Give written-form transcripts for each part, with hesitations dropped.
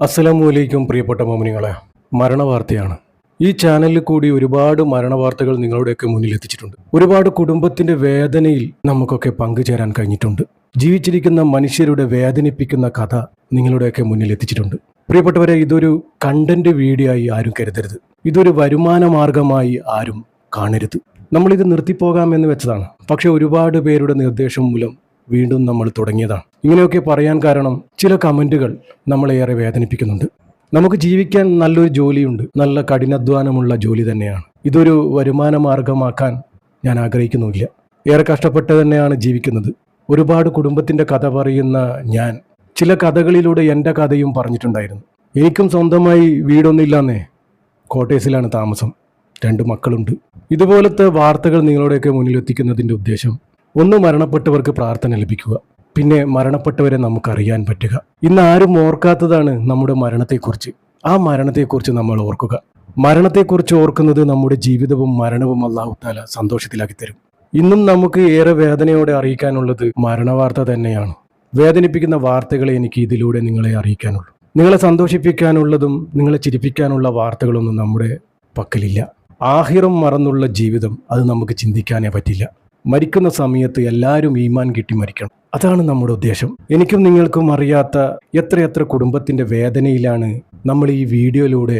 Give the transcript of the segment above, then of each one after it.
അസ്സലാമു അലൈക്കും പ്രിയപ്പെട്ട മോമിനികളെ, മരണവാർത്തയാണ്. ഈ ചാനലിൽ കൂടി ഒരുപാട് മരണവാർത്തകൾ നിങ്ങളുടെയൊക്കെ മുന്നിൽ എത്തിച്ചിട്ടുണ്ട്. ഒരുപാട് കുടുംബത്തിന്റെ വേദനയിൽ നമുക്കൊക്കെ പങ്കുചേരാൻ കഴിഞ്ഞിട്ടുണ്ട്. ജീവിച്ചിരിക്കുന്ന മനുഷ്യരുടെ വേദനിപ്പിക്കുന്ന കഥ നിങ്ങളുടെയൊക്കെ മുന്നിൽ എത്തിച്ചിട്ടുണ്ട്. പ്രിയപ്പെട്ടവരെ, ഇതൊരു കണ്ടന്റ് വീഡിയോ ആയി ആരും കരുതരുത്. ഇതൊരു വരുമാന മാർഗമായി ആരും കാണരുത്. നമ്മളിത് നിർത്തിപ്പോകാമെന്ന് വെച്ചതാണ്. പക്ഷെ ഒരുപാട് പേരുടെ നിർദ്ദേശം മൂലം വീണ്ടും നമ്മൾ തുടങ്ങിയതാണ്. ഇങ്ങനെയൊക്കെ പറയാൻ കാരണം ചില കമൻറ്റുകൾ നമ്മളേറെ വേദനിപ്പിക്കുന്നുണ്ട്. നമുക്ക് ജീവിക്കാൻ നല്ലൊരു ജോലിയുണ്ട്, നല്ല കഠിനാധ്വാനമുള്ള ജോലി തന്നെയാണ്. ഇതൊരു വരുമാന മാർഗമാക്കാൻ ഞാൻ ആഗ്രഹിക്കുന്നില്ല. ഏറെ കഷ്ടപ്പെട്ട് തന്നെയാണ് ജീവിക്കുന്നത്. ഒരുപാട് കുടുംബത്തിൻ്റെ കഥ പറയുന്ന ഞാൻ ചില കഥകളിലൂടെ എൻ്റെ കഥയും പറഞ്ഞിട്ടുണ്ടായിരുന്നു. എനിക്കും സ്വന്തമായി വീടൊന്നുമില്ലാന്നേ, ക്വാർട്ടേഴ്സിലാണ് താമസം. 2 മക്കളുണ്ട്. ഇതുപോലത്തെ വാർത്തകൾ നിങ്ങളുടെയൊക്കെ മുന്നിൽ എത്തിക്കുന്നതിൻ്റെ ഉദ്ദേശം, ഒന്ന്, മരണപ്പെട്ടവർക്ക് പ്രാർത്ഥന ലഭിക്കുക, പിന്നെ മരണപ്പെട്ടവരെ നമുക്കറിയാൻ പറ്റുക. ഇന്ന് ആരും ഓർക്കാത്തതാണ് നമ്മുടെ മരണത്തെക്കുറിച്ച്. ആ മരണത്തെക്കുറിച്ച് നമ്മൾ ഓർക്കുക. മരണത്തെക്കുറിച്ച് ഓർക്കുന്നത് നമ്മുടെ ജീവിതവും മരണവും അല്ലാഹു തആല സന്തോഷത്തിലാക്കി തരും. ഇന്നും നമുക്ക് ഏറെ വേദനയോടെ അറിയിക്കാനുള്ളത് മരണവാർത്ത തന്നെയാണ്. വേദനിപ്പിക്കുന്ന വാർത്തകളെ എനിക്ക് ഇതിലൂടെ നിങ്ങളെ അറിയിക്കാനുള്ളൂ. നിങ്ങളെ സന്തോഷിപ്പിക്കാനുള്ളതും നിങ്ങളെ ചിരിപ്പിക്കാനുള്ള വാർത്തകളൊന്നും നമ്മുടെ പക്കലില്ല. ആഹിറം മറന്നുള്ള ജീവിതം അത് നമുക്ക് ചിന്തിക്കാനേ പറ്റില്ല. മരിക്കുന്ന സമയത്ത് എല്ലാവരും ഈമാൻ കിട്ടി മരിക്കണം. അതാണ് നമ്മുടെ ഉദ്ദേശം. എനിക്കും നിങ്ങൾക്കും അറിയാത്ത എത്രയെത്ര കുടുംബത്തിൻ്റെ വേദനയിലാണ് നമ്മൾ ഈ വീഡിയോയിലൂടെ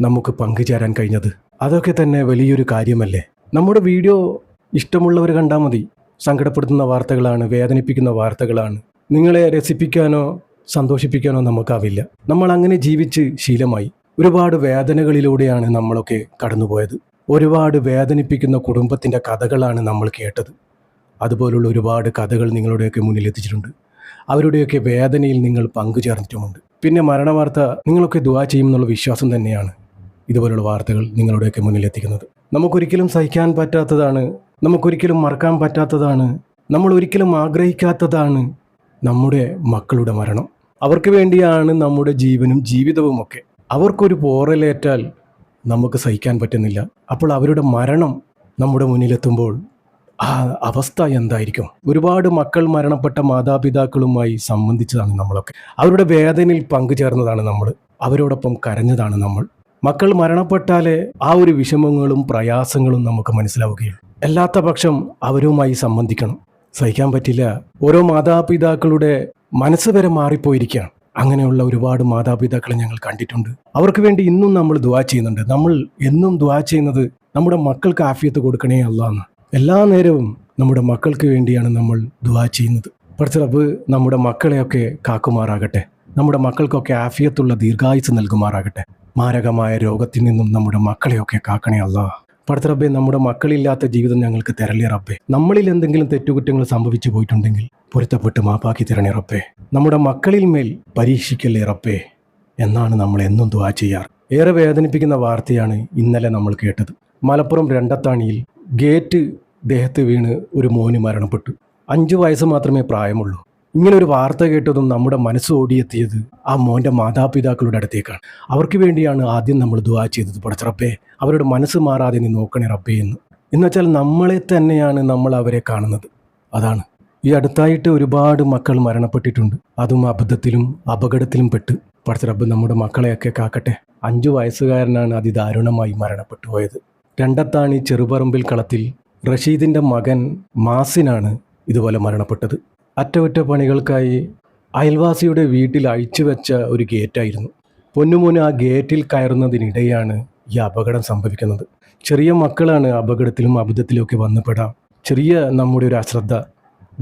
നമുക്ക് പങ്കുചേരാൻ കഴിഞ്ഞത്. അതൊക്കെ തന്നെ വലിയൊരു കാര്യമല്ലേ? നമ്മുടെ വീഡിയോ ഇഷ്ടമുള്ളവർ കണ്ടാൽ മതി. സങ്കടപ്പെടുത്തുന്ന വാർത്തകളാണ്, വേദനിപ്പിക്കുന്ന വാർത്തകളാണ്. നിങ്ങളെ രസിപ്പിക്കാനോ സന്തോഷിപ്പിക്കാനോ നമുക്കാവില്ല. നമ്മൾ അങ്ങനെ ജീവിച്ച് ശീലമായി. ഒരുപാട് വേദനകളിലൂടെയാണ് നമ്മളൊക്കെ കടന്നുപോയത്. ഒരുപാട് വേദനിപ്പിക്കുന്ന കുടുംബത്തിൻ്റെ കഥകളാണ് നമ്മൾ കേട്ടത്. അതുപോലുള്ള ഒരുപാട് കഥകൾ നിങ്ങളുടെയൊക്കെ മുന്നിൽ എത്തിച്ചിട്ടുണ്ട്. അവരുടെയൊക്കെ വേദനയിൽ നിങ്ങൾ പങ്കുചേർന്നിട്ടുമുണ്ട്. പിന്നെ മരണവാർത്ത നിങ്ങളൊക്കെ ദുആ ചെയ്യുമെന്നുള്ള വിശ്വാസം തന്നെയാണ് ഇതുപോലുള്ള വാർത്തകൾ നിങ്ങളുടെയൊക്കെ മുന്നിൽ എത്തിക്കുന്നത്. നമുക്കൊരിക്കലും സഹിക്കാൻ പറ്റാത്തതാണ്, നമുക്കൊരിക്കലും മറക്കാൻ പറ്റാത്തതാണ്, നമ്മൾ ഒരിക്കലും ആഗ്രഹിക്കാത്തതാണ് നമ്മുടെ മക്കളുടെ മരണം. അവർക്ക് വേണ്ടിയാണ് നമ്മുടെ ജീവനും ജീവിതവും ഒക്കെ. അവർക്കൊരു പോറലേറ്റാൽ നമുക്ക് സഹിക്കാൻ പറ്റുന്നില്ല. അപ്പോൾ അവരുടെ മരണം നമ്മുടെ മുന്നിലെത്തുമ്പോൾ ആ അവസ്ഥ എന്തായിരിക്കും? ഒരുപാട് മക്കൾ മരണപ്പെട്ട മാതാപിതാക്കളുമായി സംബന്ധിച്ചതാണ് നമ്മളൊക്കെ. അവരുടെ വേദനയിൽ പങ്കുചേർന്നതാണ് നമ്മൾ. അവരോടൊപ്പം കരഞ്ഞതാണ് നമ്മൾ. മക്കൾ മരണപ്പെട്ടാലേ ആ ഒരു വിഷമങ്ങളും പ്രയാസങ്ങളും നമുക്ക് മനസ്സിലാവുകയുള്ളൂ. അല്ലാത്ത പക്ഷം അവരുമായി സംബന്ധിക്കണം. സഹിക്കാൻ പറ്റില്ല. ഓരോ മാതാപിതാക്കളുടെ മനസ്സ് വരെ മാറിപ്പോയിരിക്കുകയാണ്. അങ്ങനെയുള്ള ഒരുപാട് മാതാപിതാക്കളെ ഞങ്ങൾ കണ്ടിട്ടുണ്ട്. അവർക്ക് വേണ്ടി ഇന്നും നമ്മൾ ദുആ ചെയ്യുന്നുണ്ട്. നമ്മൾ എന്നും ദുആ ചെയ്യുന്നത് നമ്മുടെ മക്കൾക്ക് ആഫിയത്ത് കൊടുക്കണേ അല്ലാഹ്. എല്ലാ നേരവും നമ്മുടെ മക്കൾക്ക് വേണ്ടിയാണ് നമ്മൾ ദുആ ചെയ്യുന്നത്. പടച്ച റബ്ബ് നമ്മുടെ മക്കളെയൊക്കെ കാക്കുമാറാകട്ടെ. നമ്മുടെ മക്കൾക്കൊക്കെ ആഫിയത്തുള്ള ദീർഘായുസ് നൽകുമാറാകട്ടെ. മാരകമായ രോഗത്തിൽ നിന്നും നമ്മുടെ മക്കളെയൊക്കെ കാക്കണേ അല്ലാഹ്. പടച്ച റബ്ബേ, നമ്മുടെ മക്കളില്ലാത്ത ജീവിതം ഞങ്ങൾക്ക് തരലേ റബ്ബേ. നമ്മളിൽ എന്തെങ്കിലും തെറ്റുകുറ്റങ്ങൾ സംഭവിച്ചു പോയിട്ടുണ്ടെങ്കിൽ പൊരുത്തപ്പെട്ട് മാപ്പാക്കി തരണേ റബ്ബേ. നമ്മുടെ മക്കളിൽ മേൽ പരീക്ഷിക്കല്ലേ റബ്ബേ എന്നാണ് നമ്മൾ എന്നും ദുആ ചെയ്യാറ്. ഏറെ വേദനിപ്പിക്കുന്ന വാർത്തയാണ് ഇന്നലെ നമ്മൾ കേട്ടത്. മലപ്പുറം രണ്ടത്താണിയിൽ ഗേറ്റ് ദേഹത്ത് വീണ് ഒരു മോന് മരണപ്പെട്ടു. 5 വയസ്സ് മാത്രമേ പ്രായമുള്ളൂ. ഇങ്ങനെ ഒരു വാർത്ത കേട്ടതും നമ്മുടെ മനസ്സ് ഓടിയെത്തിയത് ആ മോൻ്റെ മാതാപിതാക്കളുടെ അടുത്തേക്കാണ്. അവർക്ക് വേണ്ടിയാണ് ആദ്യം നമ്മൾ ദുആ ചെയ്തത്. പടച്ച റബ്ബേ, അവരുടെ മനസ്സ് മാറാതെ നീ നോക്കണേ റബ്ബേ എന്ന്. എന്നുവെച്ചാൽ നമ്മളെ തന്നെയാണ് നമ്മൾ അവരെ കാണുന്നത്. അതാണ്. ഈ അടുത്തായിട്ട് ഒരുപാട് മക്കൾ മരണപ്പെട്ടിട്ടുണ്ട്. അതും അബദ്ധത്തിലും അപകടത്തിലും പെട്ട്. പടച്ച റബ്ബ് നമ്മുടെ മക്കളെയൊക്കെ കാക്കട്ടെ. 5 വയസ്സുകാരനാണ് അതിദാരുണമായി മരണപ്പെട്ടു പോയത്. രണ്ടത്താണി ചെറുപറമ്പിൽ കളത്തിൽ റഷീദിൻ്റെ മകൻ മാസിനാണ് ഇതുപോലെ മരണപ്പെട്ടത്. അറ്റകുറ്റപ്പണികൾക്കായി അയൽവാസിയുടെ വീട്ടിൽ അഴിച്ചുവെച്ച ഒരു ഗേറ്റായിരുന്നു. പൊന്നുമോന് ആ ഗേറ്റിൽ കയറുന്നതിനിടെയാണ് ഈ അപകടം സംഭവിക്കുന്നത്. ചെറിയ മക്കളാണ് അപകടത്തിലും അബദ്ധത്തിലുമൊക്കെ വന്നുപെടാം. ചെറിയ നമ്മുടെ ഒരു അശ്രദ്ധ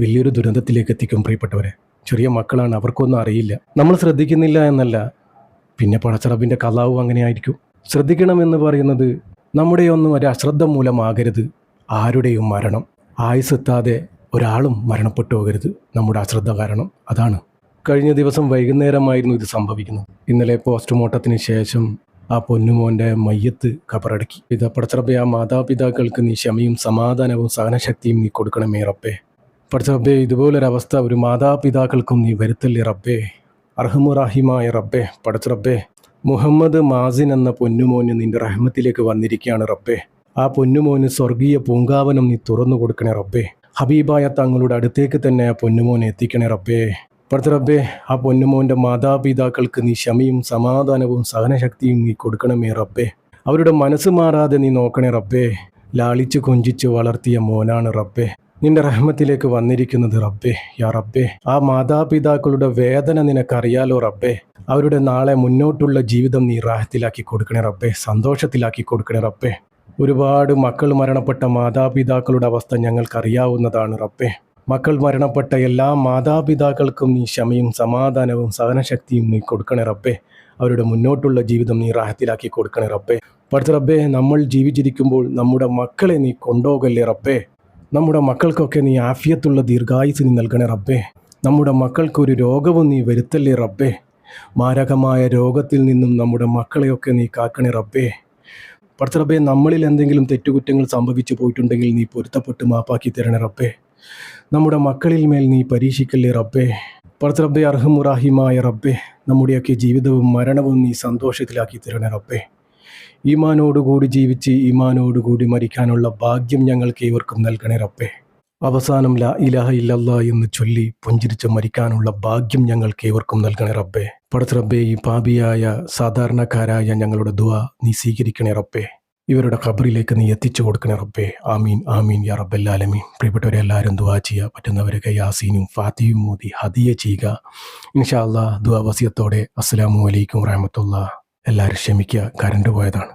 വലിയൊരു ദുരന്തത്തിലേക്ക് എത്തിക്കും. പ്രിയപ്പെട്ടവരെ, ചെറിയ മക്കളാണ്, അവർക്കൊന്നും അറിയില്ല. നമ്മൾ ശ്രദ്ധിക്കുന്നില്ല എന്നല്ല, പിന്നെ പടച്ച റബ്ബിൻ്റെ ഖലാവും അങ്ങനെ ആയിരിക്കും. ശ്രദ്ധിക്കണമെന്ന് പറയുന്നത് നമ്മുടെയൊന്നും ഒരു അശ്രദ്ധ മൂലമാകരുത് ആരുടെയും മരണം. ആയുസ്സെത്താതെ ഒരാളും മരണപ്പെട്ടു പോകരുത് നമ്മുടെ അശ്രദ്ധ കാരണം. അതാണ്. കഴിഞ്ഞ ദിവസം വൈകുന്നേരമായിരുന്നു ഇത് സംഭവിക്കുന്നത്. ഇന്നലെ പോസ്റ്റ്മോർട്ടത്തിന് ശേഷം ആ പൊന്നുമോൻ്റെ മയ്യത്ത് ഖബറടക്കി. ഇത് പടച്ച റബ്ബേ, ആ മാതാപിതാക്കൾക്ക് നീ ക്ഷമയും സമാധാനവും സഹനശക്തിയും നീ കൊടുക്കണമേ റബ്ബേ. പടച്ച റബ്ബേ, ഇതുപോലൊരവസ്ഥ ഒരു മാതാപിതാക്കൾക്കും നീ വരുത്തല്ലേ റബ്ബേ. അർഹമുറാഹിമായ റബ്ബേ, പടച്ച റബ്ബേ, മുഹമ്മദ് മാസിൻ എന്ന പൊന്നുമോന് നിന്റെ റഹ്മത്തിലേക്ക് വന്നിരിക്കുകയാണ് റബ്ബേ. ആ പൊന്നുമോന് സ്വർഗീയ പൂങ്കാവനം നീ തുറന്നു കൊടുക്കണേ റബ്ബേ. ഹബീബായ തങ്ങളുടെ അടുത്തേക്ക് തന്നെ ആ പൊന്നുമോനെ എത്തിക്കണേ റബ്ബേ. പടച്ച റബ്ബേ, ആ പൊന്നുമോൻ്റെ മാതാപിതാക്കൾക്ക് നീ ക്ഷമയും സമാധാനവും സഹനശക്തിയും നീ കൊടുക്കണമേ റബ്ബേ. അവരുടെ മനസ്സ് മാറാതെ നീ നോക്കണേ റബ്ബേ. ലാളിച്ച് കൊഞ്ചിച്ച് വളർത്തിയ മോനാണ് റബ്ബേ നിന്റെ റഹ്മത്തിലേക്ക് വന്നിരിക്കുന്നത് റബ്ബേ. യാ റബ്ബേ, ആ മാതാപിതാക്കളുടെ വേദന നിനക്കറിയാലോ റബ്ബേ. അവരുടെ നാളെ മുന്നോട്ടുള്ള ജീവിതം നീ റാഹത്തിലാക്കി കൊടുക്കണേ റബ്ബേ, സന്തോഷത്തിലാക്കി കൊടുക്കണേ റബ്ബേ. ഒരുപാട് മക്കൾ മരണപ്പെട്ട മാതാപിതാക്കളുടെ അവസ്ഥ ഞങ്ങൾക്കറിയാവുന്നതാണ് റബ്ബേ. മക്കൾ മരണപ്പെട്ട എല്ലാ മാതാപിതാക്കൾക്കും നീ ക്ഷമയും സമാധാനവും സഹനശക്തിയും നീ കൊടുക്കണേ റബ്ബേ. അവരുടെ മുന്നോട്ടുള്ള ജീവിതം നീ റാഹത്തിലാക്കി കൊടുക്കണേ റബ്ബേ. പടച്ച റബ്ബേ, നമ്മൾ ജീവിച്ചിരിക്കുമ്പോൾ നമ്മുടെ മക്കളെ നീ കൊണ്ടുപോകല്ലേ റബ്ബേ. നമ്മുടെ മക്കൾക്കൊക്കെ നീ ആഫിയത്തുള്ള ദീർഘായുസ് നീ നൽകണേ റബ്ബേ. നമ്മുടെ മക്കൾക്കൊരു രോഗവും നീ വരുത്തല്ലേ റബ്ബേ. മാരകമായ രോഗത്തിൽ നിന്നും നമ്മുടെ മക്കളെയൊക്കെ നീ കാക്കണേ റബ്ബേ. പടച്ച റബ്ബേ, നമ്മളിൽ എന്തെങ്കിലും തെറ്റുകുറ്റങ്ങൾ സംഭവിച്ചു പോയിട്ടുണ്ടെങ്കിൽ നീ പൊരുത്തപ്പെട്ട് മാപ്പാക്കി തരണേ റബ്ബേ. നമ്മുടെ മക്കളിൽ മേൽ നീ പരീക്ഷിക്കല്ലേ റബ്ബേ. പടച്ച റബ്ബേ, അർഹമുറാഹിമായ റബ്ബേ, നമ്മുടെയൊക്കെ ജീവിതവും മരണവും നീ സന്തോഷത്തിലാക്കി തരണേ റബ്ബേ. ഈമാനോടുകൂടി ജീവിച്ച് ഈമാനോടുകൂടി മരിക്കാനുള്ള ഭാഗ്യം ഞങ്ങൾക്ക് ഏവർക്കും നൽകണേ റബ്ബേ. അവസാനം ലാ ഇലാഹ ഇല്ലല്ലാ എന്ന് ചൊല്ലി പുഞ്ചിരിച്ച് മരിക്കാനുള്ള ഭാഗ്യം ഞങ്ങൾക്ക് ഏവർക്കും നൽകണേ റബ്ബേ. പടച്ച റബ്ബേ, ഈ പാപിയായ സാധാരണക്കാരായ ഞങ്ങളുടെ ദുആ നീ സ്വീകരിക്കണേ റബ്ബേ. ഇവരുടെ ഖബറിലേക്ക് നീ എത്തിച്ചു കൊടുക്കണേ റബ്ബേ. ആമീൻ ആമീൻ യാ റബ്ബൽ ആലമീൻ. പ്രിയപ്പെട്ടവരെല്ലാവരും ദുആ ചെയ്യുക. പറ്റുന്നവരൊക്കെ യാസീനും ഫാത്തിഹയും മോദി ഹദിയ ചെയ്യുക. ഇൻഷാ അല്ലാഹ് ദുആ വസിയത്തോടെ അസ്സലാമു അലൈക്കും വറഹ്മത്തുള്ളാഹി. എല്ലാവരും ക്ഷമിക്കുക, കറണ്ട് പോയതാണ്.